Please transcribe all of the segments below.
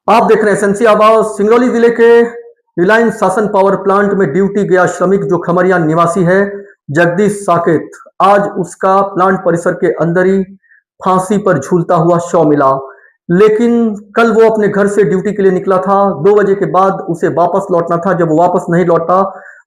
आप देख रहे हैं एसएनसी आवाज। सिंगरौली जिले के रिलायंस शासन पावर प्लांट में ड्यूटी गया श्रमिक जो खमरिया निवासी है जगदीश साकेत, आज उसका प्लांट परिसर के अंदर ही फांसी पर झूलता हुआ शव मिला। लेकिन कल वो अपने घर से ड्यूटी के लिए निकला था। 2 बजे के बाद उसे वापस लौटना था। जब वो वापस नहीं लौटा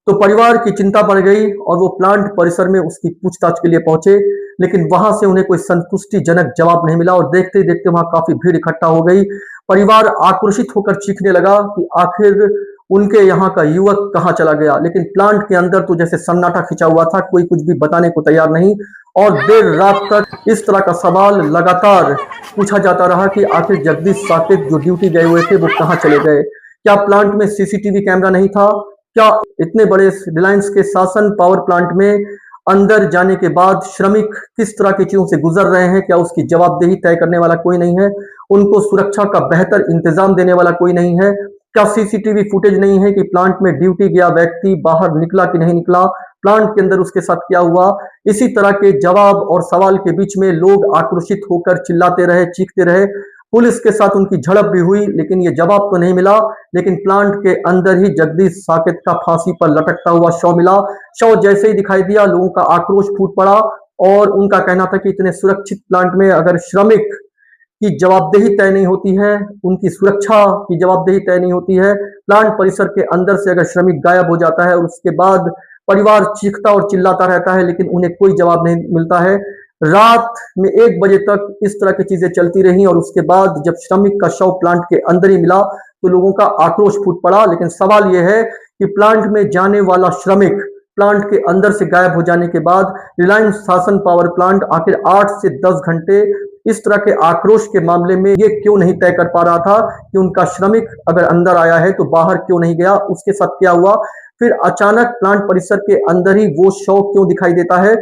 तो परिवार की चिंता बढ़ गई और वो प्लांट परिसर में उसकी पूछताछ के लिए पहुंचे, लेकिन वहां से उन्हें कोई संतुष्टिजनक जवाब नहीं मिला और देखते ही देखते वहां काफी भीड़ इकट्ठा हो गई। परिवार आक्रोशित होकर चीखने लगा कि आखिर उनके यहाँ का युवक कहाँ चला गया। लेकिन प्लांट के अंदर तो जैसे सन्नाटा खिंचा हुआ था, कोई कुछ भी बताने को तैयार नहीं और देर रात तक इस तरह का सवाल लगातार पूछा जाता रहा कि आखिर जगदीश साकेत जो ड्यूटी गए हुए थे वो कहाँ चले गए। क्या प्लांट में सीसीटीवी कैमरा नहीं था? क्या इतने बड़े रिलायंस के शासन पावर प्लांट में अंदर जाने के बाद श्रमिक किस तरह की चीजों से गुजर रहे हैं? क्या उसकी जवाबदेही तय करने वाला कोई नहीं है? उनको सुरक्षा का बेहतर इंतजाम देने वाला कोई नहीं है? क्या सीसीटीवी फुटेज नहीं है कि प्लांट में ड्यूटी गया व्यक्ति बाहर निकला कि नहीं निकला, प्लांट के अंदर उसके साथ क्या हुआ? इसी तरह के जवाब और सवाल के बीच में लोग आक्रोशित होकर चिल्लाते रहे, चीखते रहे। पुलिस के साथ उनकी झड़प भी हुई, लेकिन ये जवाब तो नहीं मिला। लेकिन प्लांट के अंदर ही जगदीश साकेत का फांसी पर लटकता हुआ शव मिला। शव जैसे ही दिखाई दिया, लोगों का आक्रोश फूट पड़ा और उनका कहना था कि इतने सुरक्षित प्लांट में अगर श्रमिक की जवाबदेही तय नहीं होती है, उनकी सुरक्षा की जवाबदेही तय नहीं होती है, प्लांट परिसर के अंदर से अगर श्रमिक गायब हो जाता है और उसके बाद परिवार चीखता और चिल्लाता रहता है लेकिन उन्हें कोई जवाब नहीं मिलता है। रात में 1 बजे तक इस तरह की चीजें चलती रही और उसके बाद जब श्रमिक का शव प्लांट के अंदर ही मिला तो लोगों का आक्रोश फूट पड़ा। लेकिन सवाल यह है कि प्लांट में जाने वाला श्रमिक प्लांट के अंदर से गायब हो जाने के बाद रिलायंस शासन पावर प्लांट आखिर 8 से 10 घंटे इस तरह के आक्रोश के मामले में ये क्यों नहीं तय कर पा रहा था कि उनका श्रमिक अगर अंदर आया है तो बाहर क्यों नहीं गया, उसके साथ क्या हुआ? फिर अचानक प्लांट परिसर के अंदर ही वो शव क्यों दिखाई देता है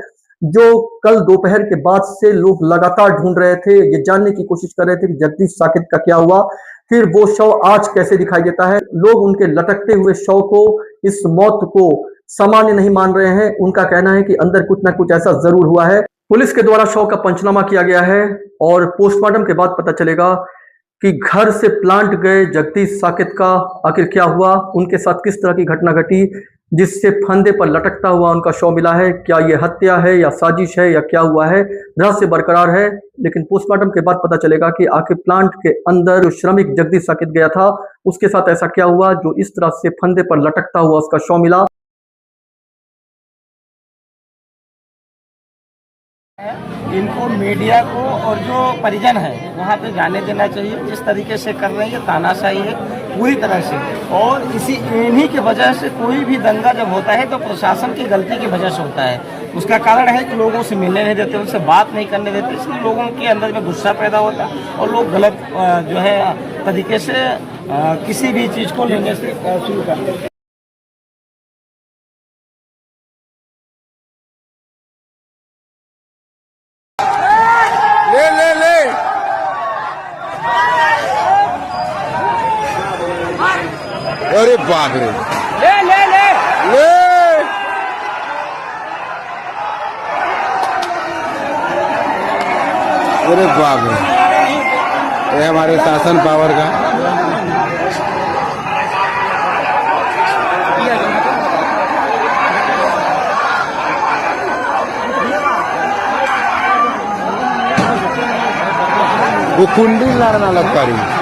जो कल दोपहर के बाद से लोग लगातार ढूंढ रहे थे, ये जानने की कोशिश कर रहे थे कि जगदीश साकेत का क्या हुआ। फिर वो शव आज कैसे दिखाई देता है? लोग उनके लटकते हुए शव को, इस मौत को सामान्य नहीं मान रहे हैं। उनका कहना है कि अंदर कुछ ना कुछ ऐसा जरूर हुआ है। पुलिस के द्वारा शव का पंचनामा किया गया है और पोस्टमार्टम के बाद पता चलेगा कि घर से प्लांट गए जगदीश साकेत का आखिर क्या हुआ, उनके साथ किस तरह की घटना घटी जिससे फंदे पर लटकता हुआ उनका शव मिला है। क्या ये हत्या है या साजिश है या क्या हुआ है? रहस्य बरकरार है, लेकिन पोस्टमार्टम के बाद पता चलेगा कि आखिर प्लांट के अंदर जो श्रमिक जगदीश साकेत गया था उसके साथ ऐसा क्या हुआ जो इस तरह से फंदे पर लटकता हुआ उसका शव मिला। इनको मीडिया को और जो परिजन है वहाँ पे जाने देना चाहिए। जिस तरीके से कर रहे हैं ये तानाशाही है पूरी तरह से, और इन्हीं की वजह से कोई भी दंगा जब होता है तो प्रशासन की गलती की वजह से होता है। उसका कारण है कि लोगों से मिलने नहीं देते, उनसे बात नहीं करने देते, इसलिए लोगों के अंदर में गुस्सा पैदा होता है और लोग गलत जो है तरीके से किसी भी चीज़ को लेने से शुरू करते हैं। अरे बाप रे, ले ले ले ले अरे बाप रे, ये हमारे शासन पावर का वो कुंडी लड़ना लगता रही।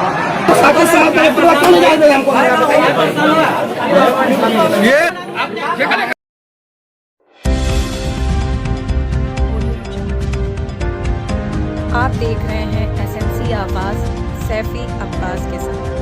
आप देख रहे हैं एसएनसी आवाज सैफी अब्बास के साथ।